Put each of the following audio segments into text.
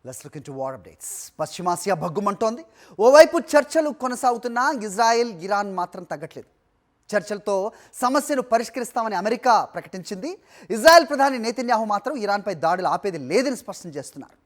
Let's look into war updates. పశ్చిమాసియా భగ్గుమంటోంది. ఓవైపు చర్చలు కొనసాగుతున్నా ఇజ్రాయెల్, ఇరాన్ మాత్రం తగ్గట్లేదు. చర్చలతో సమస్యను పరిష్కరిస్తామని అమెరికా ప్రకటించింది. ఇజ్రాయెల్ ప్రధాని నెతన్యాహు మాత్రం ఇరాన్పై దాడులు ఆపేది లేదని స్పష్టం చేస్తున్నారు.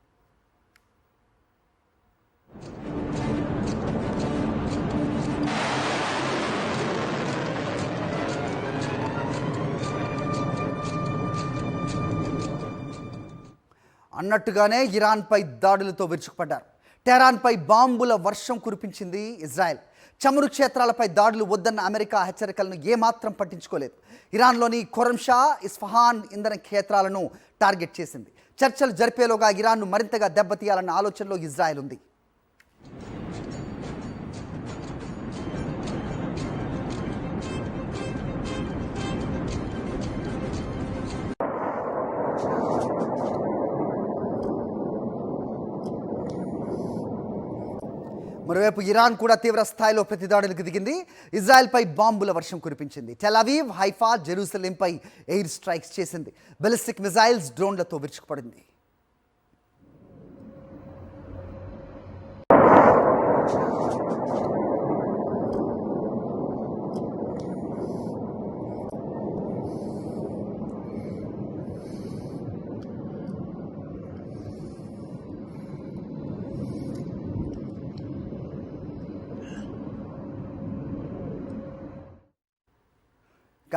అన్నట్టుగానే ఇరాన్పై దాడులతో విరుచుకుపడ్డారు. టెహరాన్పై బాంబుల వర్షం కురిపించింది ఇజ్రాయెల్. చమురు క్షేత్రాలపై దాడులు వద్దన్న అమెరికా హెచ్చరికలను ఏమాత్రం పట్టించుకోలేదు. ఇరాన్లోని ఖొరంషా, ఇస్ఫహాన్ ఇంధన క్షేత్రాలను టార్గెట్ చేసింది. చర్చలు జరిపేలోగా ఇరాన్ను మరింతగా దెబ్బతీయాలన్న ఆలోచనలో ఇజ్రాయెల్ ఉంది. మరోవైపు ఇరాన్ కూడా తీవ్ర స్థాయిలో ప్రతిదాడులకు దిగింది. ఇజ్రాయెల్పై బాంబుల వర్షం కురిపించింది. టెల్ అవీవ్, హైఫా, జెరూసలేంపై ఎయిర్ స్ట్రైక్స్ చేసింది. బాలిస్టిక్ మిజైల్స్, డ్రోన్లతో విరుచుకుపడింది.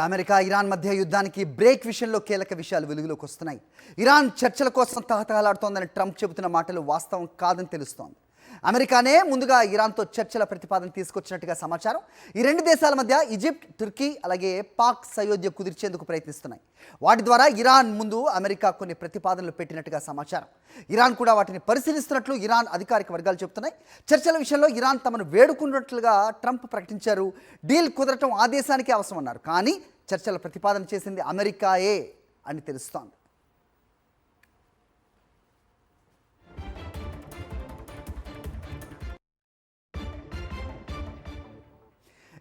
అమెరికా, ఇరాన్ మధ్య యుద్ధానికి బ్రేక్ విషయంలో కీలక విషయాలు వెలుగులోకి వస్తున్నాయి. ఇరాన్ చర్చల కోసం తహతహలాడుతోందని ట్రంప్ చెబుతున్న మాటలు వాస్తవం కాదని తెలుస్తోంది. అమెరికానే ముందుగా ఇరాన్తో చర్చల ప్రతిపాదన తీసుకొచ్చినట్టుగా సమాచారం. ఈ రెండు దేశాల మధ్య ఈజిప్ట్, తుర్కీ అలాగే పాక్ సయోధ్య కుదిర్చేందుకు ప్రయత్నిస్తున్నాయి. వాటి ద్వారా ఇరాన్ ముందు అమెరికా కొన్ని ప్రతిపాదనలు పెట్టినట్టుగా సమాచారం. ఇరాన్ కూడా వాటిని పరిశీలిస్తున్నట్లు ఇరాన్ అధికారిక వర్గాలు చెబుతున్నాయి. చర్చల విషయంలో ఇరాన్ తమను వేడుకున్నట్లుగా ట్రంప్ ప్రకటించారు. డీల్ కుదరటం ఆ దేశానికే అవసరమన్నారు. కానీ చర్చల ప్రతిపాదన చేసింది అమెరికాయే అని తెలుస్తోంది.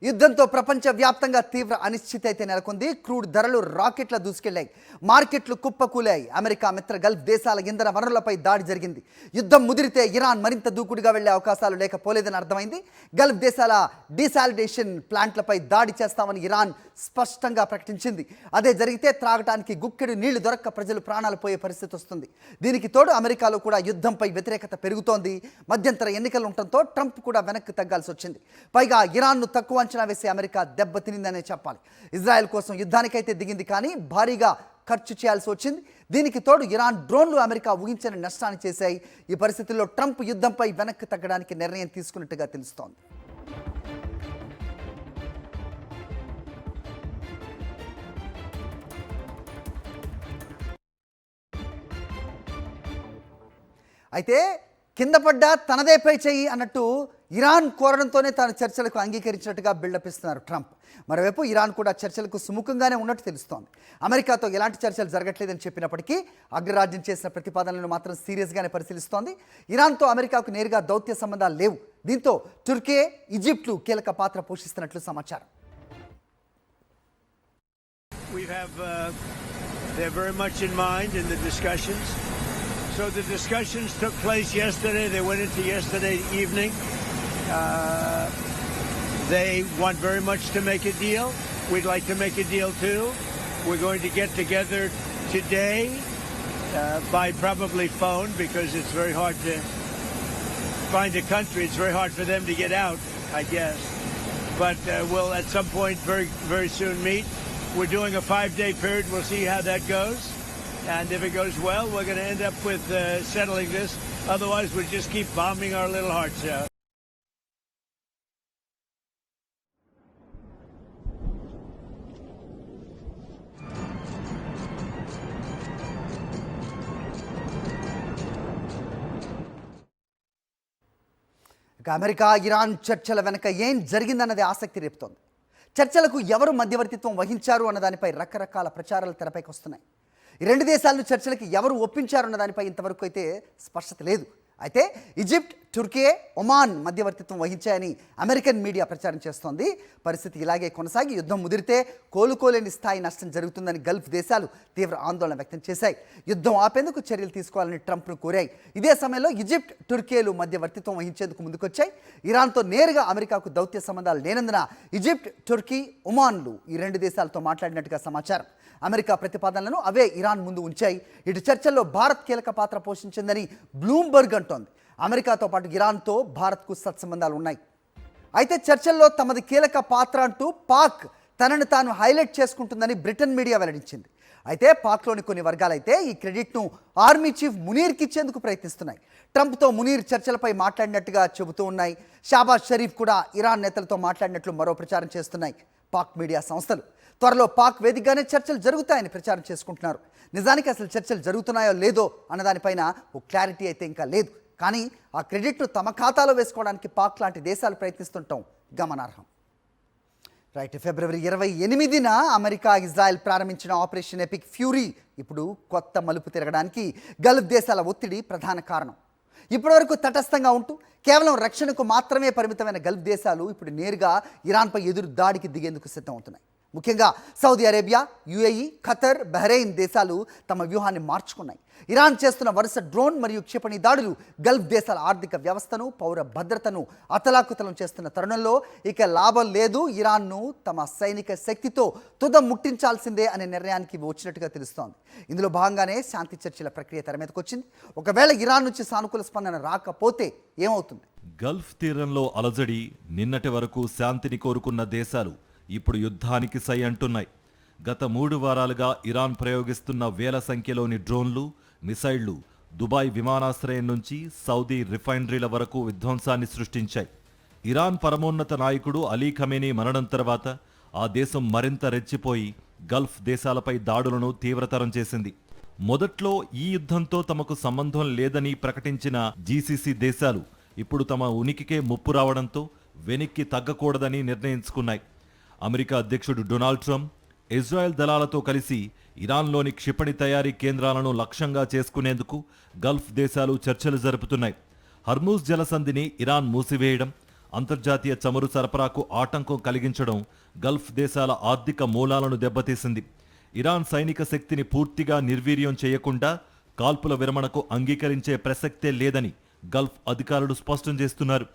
యుద్ధంతో ప్రపంచవ్యాప్తంగా తీవ్ర అనిశ్చితి అయితే నెలకొంది. క్రూడ్ ధరలు రాకెట్ల దూసుకెళ్లాయి. మార్కెట్లు కుప్పకూలాయి. అమెరికా మిత్ర గల్ఫ్ దేశాల ఇంధన వనరులపై దాడి జరిగింది. యుద్ధం ముదిరితే ఇరాన్ మరింత దూకుడుగా వెళ్లే అవకాశాలు లేకపోలేదని అర్థమైంది. గల్ఫ్ దేశాల డీసాలిడేషన్ ప్లాంట్లపై దాడి చేస్తామని ఇరాన్ స్పష్టంగా ప్రకటించింది. అదే జరిగితే త్రాగటానికి గుక్కెడు నీళ్లు దొరక్క ప్రజలు ప్రాణాలు పోయే పరిస్థితి వస్తుంది. దీనికి తోడు అమెరికాలో కూడా యుద్ధంపై వ్యతిరేకత పెరుగుతోంది. మధ్యంతర ఎన్నికలు ఉండటంతో ట్రంప్ కూడా వెనక్కి తగ్గాల్సి వచ్చింది. పైగా ఇరాన్ను తక్కువ అంచనా వేసి అమెరికా దెబ్బతినిందనే చెప్పాలి. ఇజ్రాయెల్ కోసం యుద్ధానికైతే దిగింది, కానీ భారీగా ఖర్చు చేయాల్సి వచ్చింది. దీనికి తోడు ఇరాన్ డ్రోన్లు అమెరికా ఊహించని నష్టాన్ని చేశాయి. ఈ పరిస్థితుల్లో ట్రంప్ యుద్ధంపై వెనక్కి తగ్గడానికి నిర్ణయం తీసుకున్నట్టుగా తెలుస్తోంది. అయితే కింద పడ్డా తనదే పై చెయ్యి అన్నట్టు ఇరాన్ కోరడంతోనే తాను చర్చలకు అంగీకరించినట్టుగా బిల్డప్ ఇస్తున్నారు ట్రంప్. మరోవైపు ఇరాన్ కూడా చర్చలకు సుముఖంగానే ఉన్నట్టు తెలుస్తోంది. అమెరికాతో ఎలాంటి చర్చలు జరగట్లేదని చెప్పినప్పటికీ అగ్రరాజ్యం చేసిన ప్రతిపాదనలను మాత్రం సీరియస్గానే పరిశీలిస్తోంది. ఇరాన్తో అమెరికాకు నేరుగా దౌత్య సంబంధాలు లేవు. దీంతో తుర్కీ, ఈజిప్ట్లు కీలక పాత్ర పోషిస్తున్నట్లు సమాచారం. So the discussions took place yesterday. They went into yesterday evening. They want very much to make a deal. We'd like to make a deal too. We're going to get together today by probably phone, because it's very hard to find a country. It's very hard for them to get out, I guess. But we'll at some point very, very soon meet. We're doing a 5-day period. We'll see how that goes. And if it goes well, we're going to end up with settling this. Otherwise, we'll just keep bombing our little hearts out. America, Iran చర్చల వెనక ఏం జరిగిందన్నది ఆసక్తి రేపుతోంది. చర్చలకు ఎవరు మధ్యవర్తిత్వం వహించారు అన్న దానిపై రకరకాల ప్రచారాలు తెరపైకి వస్తున్నాయి. ఈ రెండు దేశాలను చర్చలకి ఎవరు ఒప్పించారన్న దానిపై ఇంతవరకు అయితే స్పష్టత లేదు. అయితే ఈజిప్ట్, టుర్కీ, ఒమాన్ మధ్యవర్తిత్వం వహించాయని అమెరికన్ మీడియా ప్రచారం చేస్తోంది. పరిస్థితి ఇలాగే కొనసాగి యుద్ధం ముదిరితే కోలుకోలేని స్థాయి నష్టం జరుగుతుందని గల్ఫ్ దేశాలు తీవ్ర ఆందోళన వ్యక్తం చేశాయి. యుద్ధం ఆపేందుకు చర్యలు తీసుకోవాలని ట్రంప్ను కోరాయి. ఇదే సమయంలో ఈజిప్ట్, టుర్కీలు మధ్యవర్తిత్వం వహించేందుకు ముందుకొచ్చాయి. ఇరాన్తో నేరుగా అమెరికాకు దౌత్య సంబంధాలు లేనందున ఈజిప్ట్, టుర్కీ, ఒమాన్లు ఈ రెండు దేశాలతో మాట్లాడినట్టుగా సమాచారం. అమెరికా ప్రతిపాదనలను అవే ఇరాన్ ముందు ఉంచాయి. ఇటు చర్చల్లో భారత్ కీలక పాత్ర పోషించిందని బ్లూంబర్గ్ అంటోంది. అమెరికాతో పాటు ఇరాన్తో భారత్కు సత్సంబంధాలు ఉన్నాయి. అయితే చర్చల్లో తమది కీలక పాత్ర అంటూ పాక్ తనను తాను హైలైట్ చేసుకుంటుందని బ్రిటన్ మీడియా వెల్లడించింది. అయితే పాక్లోని కొన్ని వర్గాలైతే ఈ క్రెడిట్ను ఆర్మీ చీఫ్ మునీర్కి ఇచ్చేందుకు ప్రయత్నిస్తున్నాయి. ట్రంప్తో మునీర్ చర్చలపై మాట్లాడినట్టుగా చెబుతూ ఉన్నాయి. షాబాజ్ షరీఫ్ కూడా ఇరాన్ నేతలతో మాట్లాడినట్లు మరో ప్రచారం చేస్తున్నాయి పాక్ మీడియా సంస్థలు. త్వరలో పాక్ వేదికగానే చర్చలు జరుగుతాయని ప్రచారం చేసుకుంటున్నారు. నిజానికి అసలు చర్చలు జరుగుతున్నాయో లేదో అన్నదానిపైన ఓ క్లారిటీ అయితే ఇంకా లేదు. కానీ ఆ క్రెడిట్ను తమ ఖాతాలో వేసుకోవడానికి పాక్ లాంటి దేశాలు ప్రయత్నిస్తుంటాం గమనార్హం. రైట్, ఫిబ్రవరి 28న అమెరికా, ఇజ్రాయెల్ ప్రారంభించిన ఆపరేషన్ ఎపిక్ ఫ్యూరీ ఇప్పుడు కొత్త మలుపు తిరగడానికి గల్ఫ్ దేశాల ఒత్తిడి ప్రధాన కారణం. ఇప్పటివరకు తటస్థంగా ఉంటూ కేవలం రక్షణకు మాత్రమే పరిమితమైన గల్ఫ్ దేశాలు ఇప్పుడు నేరుగా ఇరాన్పై ఎదురు దాడికి దిగేందుకు సిద్ధమవుతున్నాయి. ముఖ్యంగా Saudi Arabia, UAE, Qatar, Bahrain దేశాలు తమ వ్యూహాన్ని మార్చుకున్నాయి. ఇరాన్ చేస్తున్న వరుస డ్రోన్ మరియు క్షిపణి దాడులు గల్ఫ్ దేశాల ఆర్థిక వ్యవస్థను, పౌర భద్రతను అతలాకుతలం చేస్తున్న తరుణంలో ఇక లాభం లేదు, ఇరాన్ను తమ సైనిక శక్తితో తుద ముట్టించాల్సిందే అనే నిర్ణయానికి వచ్చినట్టుగా తెలుస్తోంది. ఇందులో భాగంగానే శాంతి చర్చల ప్రక్రియ తెర మీదకి వచ్చింది. ఒకవేళ ఇరాన్ నుంచి సానుకూల స్పందన రాకపోతే ఏమవుతుంది? గల్ఫ్ తీరంలో అలజడి, నిన్నటి వరకు శాంతిని కోరుకున్న దేశాలు ఇప్పుడు యుద్ధానికి సై అంటున్నాయి. గత 3 వారాలుగా ఇరాన్ ప్రయోగిస్తున్న వేల సంఖ్యలోని డ్రోన్లు, మిసైళ్లు దుబాయ్ విమానాశ్రయం నుంచి సౌదీ రిఫైనరీల వరకు విధ్వంసాన్ని సృష్టించాయి. ఇరాన్ పరమోన్నత నాయకుడు అలీ ఖమేనీ మరణం తర్వాత ఆ దేశం మరింత రెచ్చిపోయి గల్ఫ్ దేశాలపై దాడులను తీవ్రతరం చేసింది. మొదట్లో ఈ యుద్ధంతో తమకు సంబంధం లేదని ప్రకటించిన జీసీసీ దేశాలు ఇప్పుడు తమ ఉనికికే ముప్పు రావడంతో వెనక్కి తగ్గకూడదని నిర్ణయించుకున్నాయి. అమెరికా అధ్యక్షుడు డొనాల్డ్ ట్రంప్ ఇజ్రాయెల్ దళాలతో కలిసి ఇరాన్లోని క్షిపణి తయారీ కేంద్రాలను లక్ష్యంగా చేసుకునేందుకు గల్ఫ్ దేశాలు చర్చలు జరుపుతున్నాయి. హర్మూజ్ జలసంధిని ఇరాన్ మూసివేయడం, అంతర్జాతీయ చమురు సరఫరాకు ఆటంకం కలిగించడం గల్ఫ్ దేశాల ఆర్థిక మూలాలను దెబ్బతీసింది. ఇరాన్ సైనిక శక్తిని పూర్తిగా నిర్వీర్యం చేయకుండా కాల్పుల విరమణకు అంగీకరించే ప్రసక్తే లేదని గల్ఫ్ అధికారులు స్పష్టం చేస్తున్నారు.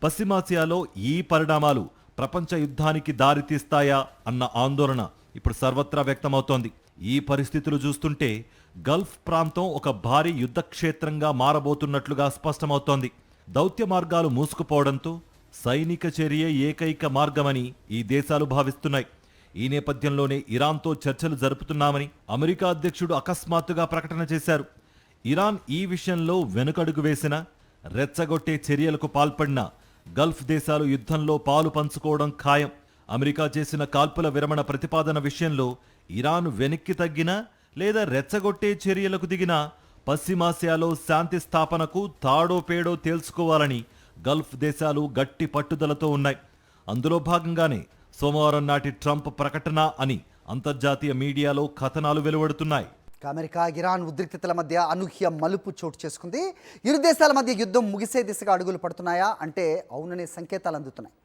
పశ్చిమాసియాలో ఈ పరిణామాలు ప్రపంచ యుద్ధానికి దారితీస్తాయా అన్న ఆందోళన ఇప్పుడు సర్వత్రా వ్యక్తమవుతోంది. ఈ పరిస్థితులు చూస్తుంటే గల్ఫ్ ప్రాంతం ఒక భారీ యుద్ధక్షేత్రంగా మారబోతున్నట్లుగా స్పష్టమవుతోంది. దౌత్య మార్గాలు మూసుకుపోవడంతో సైనిక చర్య ఏకైక మార్గమని ఈ దేశాలు భావిస్తున్నాయి. ఈ నేపథ్యంలోనే ఇరాన్తో చర్చలు జరుపుతున్నామని అమెరికా అధ్యక్షుడు అకస్మాత్తుగా ప్రకటన చేశారు. ఇరాన్ ఈ విషయంలో వెనుకడుగు వేసినా, రెచ్చగొట్టే చర్యలకు పాల్పడినా గల్ఫ్ దేశాలు యుద్ధంలో పాలు పంచుకోవడం ఖాయం. అమెరికా చేసిన కాల్పుల విరమణ ప్రతిపాదన విషయంలో ఇరాన్ వెనక్కి తగ్గినా లేదా రెచ్చగొట్టే చర్యలకు దిగినా పశ్చిమాసియాలో శాంతి స్థాపనకు తాడో పేడో తేల్చుకోవాలని గల్ఫ్ దేశాలు గట్టి పట్టుదలతో ఉన్నాయి. అందులో భాగంగానే సోమవారం నాటి ట్రంప్ ప్రకటన అని అంతర్జాతీయ మీడియాలో కథనాలు వెలువడుతున్నాయి. అమెరికా, ఇరాన్ ఉద్రిక్తతల మధ్య అనూహ్య మలుపు చోటు చేసుకుంది. ఇరు దేశాల మధ్య యుద్ధం ముగిసే దిశగా అడుగులు పడుతున్నాయా అంటే అవుననే సంకేతాలు అందుతున్నాయి.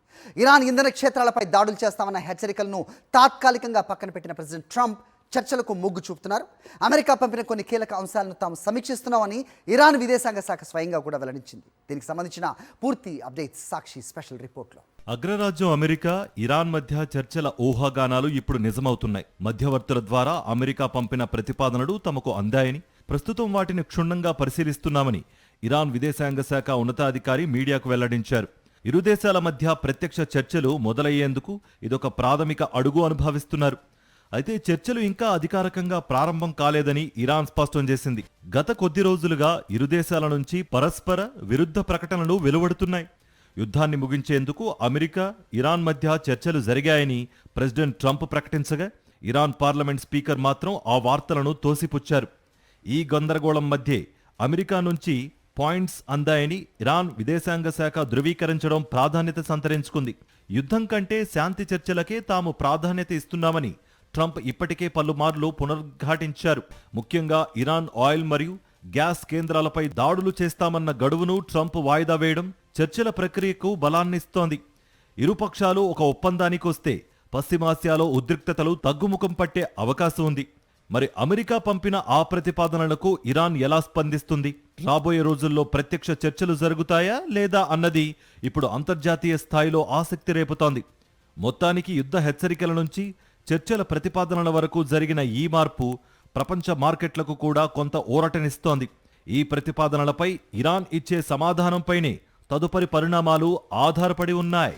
ఇరాన్ ఇంధన క్షేత్రాలపై దాడులు చేస్తామన్న హెచ్చరికలను తాత్కాలికంగా పక్కన పెట్టిన ప్రెసిడెంట్ ట్రంప్ చర్చలకు మొగ్గు చూపుతున్నారు. అమెరికా పంపిన కొన్ని కీలక అంశాలను తాము సమీక్షిస్తున్నామని ఇరాన్ విదేశాంగ శాఖ స్వయంగా కూడా వెల్లడించింది. దీనికి సంబంధించిన పూర్తి అప్డేట్స్ సాక్షి స్పెషల్ రిపోర్ట్లో. అగ్రరాజ్యం అమెరికా, ఇరాన్ మధ్య చర్చల ఊహాగానాలు ఇప్పుడు నిజమవుతున్నాయి. మధ్యవర్తుల ద్వారా అమెరికా పంపిన ప్రతిపాదనలు తమకు అందాయని, ప్రస్తుతం వాటిని క్షుణ్ణంగా పరిశీలిస్తున్నామని ఇరాన్ విదేశాంగ శాఖ ఉన్నతాధికారి మీడియాకు వెల్లడించారు. ఇరు దేశాల మధ్య ప్రత్యక్ష చర్చలు మొదలయ్యేందుకు ఇదొక ప్రాథమిక అడుగు అని భావిస్తున్నారు. అయితే చర్చలు ఇంకా అధికారికంగా ప్రారంభం కాలేదని ఇరాన్ స్పష్టం చేసింది. గత కొద్ది రోజులుగా ఇరు దేశాల నుంచి పరస్పర విరుద్ధ ప్రకటనలు వెలువడుతున్నాయి. యుద్ధాన్ని ముగించేందుకు అమెరికా, ఇరాన్ మధ్య చర్చలు జరిగాయని ప్రెసిడెంట్ ట్రంప్ ప్రకటించగా ఇరాన్ పార్లమెంట్ స్పీకర్ మాత్రం ఆ వార్తలను తోసిపుచ్చారు. ఈ గందరగోళం మధ్యే అమెరికా నుంచి పాయింట్స్ అందాయని ఇరాన్ విదేశాంగ శాఖ ధృవీకరించడం ప్రాధాన్యత సంతరించుకుంది. యుద్ధం కంటే శాంతి చర్చలకే తాము ప్రాధాన్యత ఇస్తున్నామని ట్రంప్ ఇప్పటికే పలుమార్లు పునరుద్ఘాటించారు. ముఖ్యంగా ఇరాన్ ఆయిల్ మరియు గ్యాస్ కేంద్రాలపై దాడులు చేస్తామన్న గడువును ట్రంప్ వాయిదా వేయడం చర్చల ప్రక్రియకు బలాన్నిస్తోంది. ఇరుపక్షాలు ఒక ఒప్పందానికి వస్తే పశ్చిమాసియాలో ఉద్రిక్తతలు తగ్గుముఖం పట్టే అవకాశం ఉంది. మరి అమెరికా పంపిన ఆ ప్రతిపాదనలకు ఇరాన్ ఎలా స్పందిస్తుంది? రాబోయే రోజుల్లో ప్రత్యక్ష చర్చలు జరుగుతాయా లేదా అన్నది ఇప్పుడు అంతర్జాతీయ స్థాయిలో ఆసక్తి రేపుతోంది. మొత్తానికి యుద్ధ హెచ్చరికల నుంచి చర్చల ప్రతిపాదనల వరకు జరిగిన ఈ మార్పు ప్రపంచ మార్కెట్లకు కూడా కొంత ఊరటనిస్తోంది. ఈ ప్రతిపాదనలపై ఇరాన్ ఇచ్చే సమాధానంపైనే తదుపరి పరిణామాలు ఆధారపడి ఉన్నాయి.